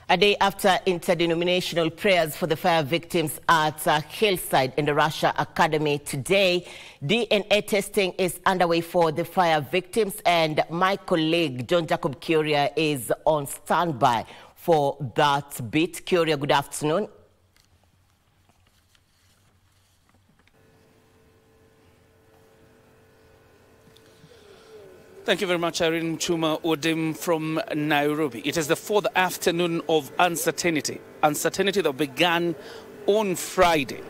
A day after interdenominational prayers for the fire victims at Hillside in the Russia Academy today, DNA testing is underway for the fire victims, and my colleague John Jacob Curia is on standby for that bit. Curia, good afternoon. Thank you very much, Irene Chuma Odim from Nairobi. It is the fourth afternoon of uncertainty that began on Friday.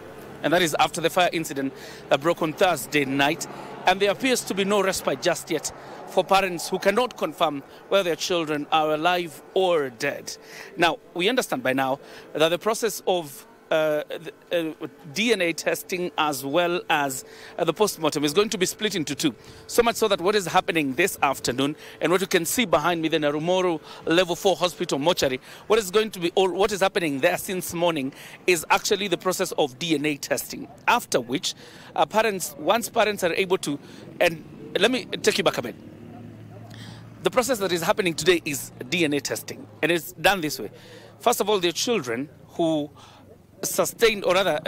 And that is after the fire incident that broke on Thursday night. And there appears to be no respite just yet for parents who cannot confirm whether their children are alive or dead. Now, we understand by now that the process of DNA testing as well as the post-mortem is going to be split into two. So much so that what is happening this afternoon and what you can see behind me, the Narumoro Level 4 Hospital mortuary, what is happening there since morning is actually the process of DNA testing. After which, once parents are able to, and let me take you back a bit. The process that is happening today is DNA testing, and it's done this way. First of all, the children who sustained or rather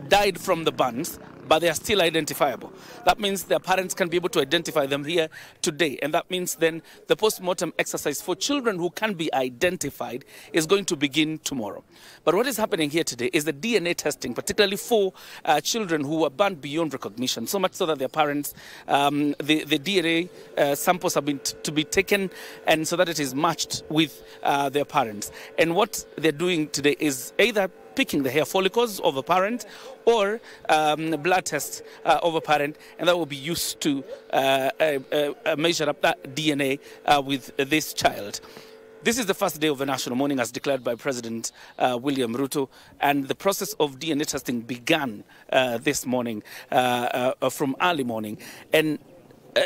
died from the burns, but they are still identifiable. That means their parents can be able to identify them here today, and that means then the post-mortem exercise for children who can be identified is going to begin tomorrow. But what is happening here today is the DNA testing, particularly for children who were burned beyond recognition, so much so that their parents, the DNA samples have been to be taken, and so that it is matched with their parents. And what they're doing today is either picking the hair follicles of a parent or blood tests of a parent, and that will be used to measure up that DNA with this child. This is the first day of the national mourning as declared by President William Ruto, and the process of DNA testing began this morning from early morning. And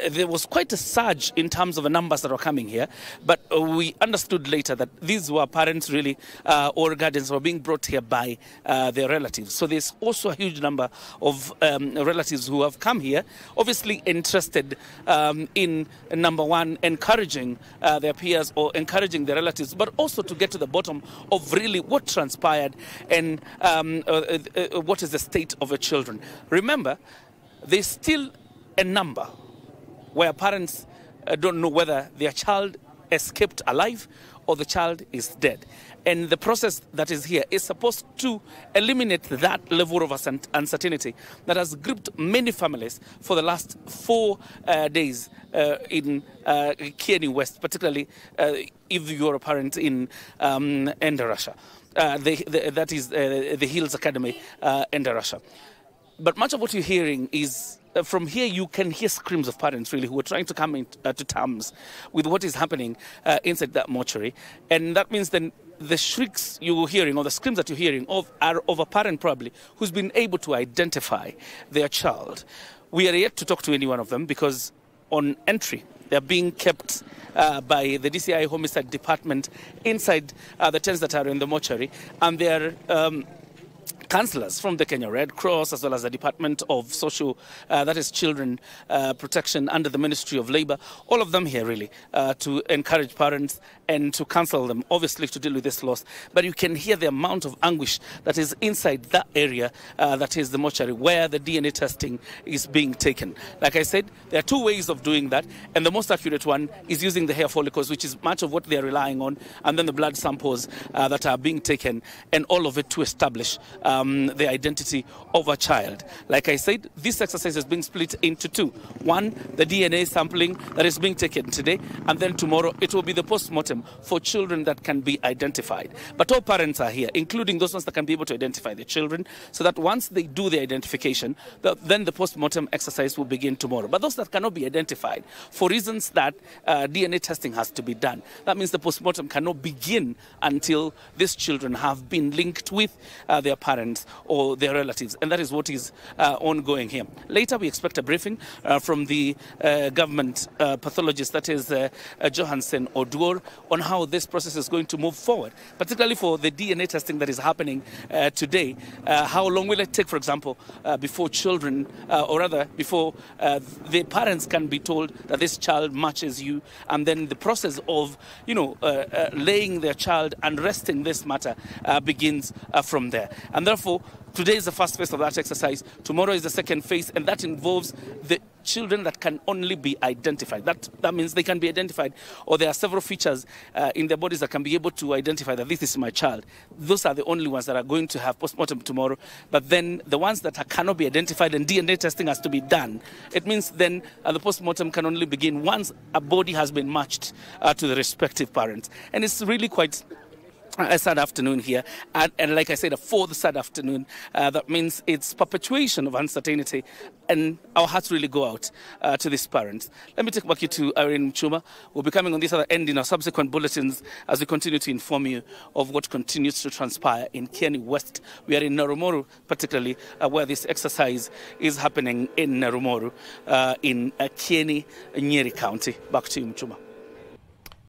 there was quite a surge in terms of the numbers that were coming here, but we understood later that these were parents really or guardians who were being brought here by their relatives. So there's also a huge number of relatives who have come here, obviously interested in, number one, encouraging their peers or encouraging their relatives, but also to get to the bottom of really what transpired and what is the state of the children. Remember, there's still a number where parents don't know whether their child escaped alive or the child is dead. And the process that is here is supposed to eliminate that level of uncertainty that has gripped many families for the last 4 days in Kieni West, particularly if you're a parent in Russia. That is the Hills Academy in Russia. But much of what you're hearing is from here, you can hear screams of parents really who are trying to come to terms with what is happening inside that mortuary. And that means then the shrieks you're hearing or the screams that you're hearing are of a parent probably who's been able to identify their child. We are yet to talk to any one of them because on entry, they're being kept by the DCI Homicide Department inside the tents that are in the mortuary, and they're counsellors from the Kenya Red Cross as well as the Department of Social, that is Children Protection under the Ministry of Labour, all of them here really to encourage parents and to counsel them, obviously, to deal with this loss. But you can hear the amount of anguish that is inside that area, that is the mortuary, where the DNA testing is being taken. Like I said, there are two ways of doing that, and the most accurate one is using the hair follicles, which is much of what they're relying on, and then the blood samples that are being taken, and all of it to establish the identity of a child. Like I said, this exercise is being split into two. One, the DNA sampling that is being taken today, and then tomorrow it will be the post-mortem for children that can be identified. But all parents are here, including those ones that can be able to identify their children, so that once they do the identification, then the post-mortem exercise will begin tomorrow. But those that cannot be identified, for reasons that DNA testing has to be done, that means the post-mortem cannot begin until these children have been linked with their parents or their relatives, and that is what is ongoing here. Later, we expect a briefing from the government pathologist, that is Johansen Oduor, on how this process is going to move forward, particularly for the DNA testing that is happening today. How long will it take, for example, before children, or rather before the parents can be told that this child matches you, and then the process of, laying their child and resting this matter begins from there. And therefore, today is the first phase of that exercise. Tomorrow is the second phase, and that involves the children that can only be identified. That means they can be identified, or there are several features in their bodies that can be able to identify that this is my child. Those are the only ones that are going to have postmortem tomorrow. But then the ones that cannot be identified and DNA testing has to be done, it means then the postmortem can only begin once a body has been matched to the respective parents. And it's really quite a sad afternoon here, and like I said, a fourth sad afternoon. That means it's perpetuation of uncertainty, and our hearts really go out to these parents. Let me take back you to Irene Mchuma. We'll be coming on this other end in our subsequent bulletins as we continue to inform you of what continues to transpire in Kieni West. We are in Narumoru, particularly where this exercise is happening in Narumoru in Kieni, Nyeri County. Back to you, Mchuma.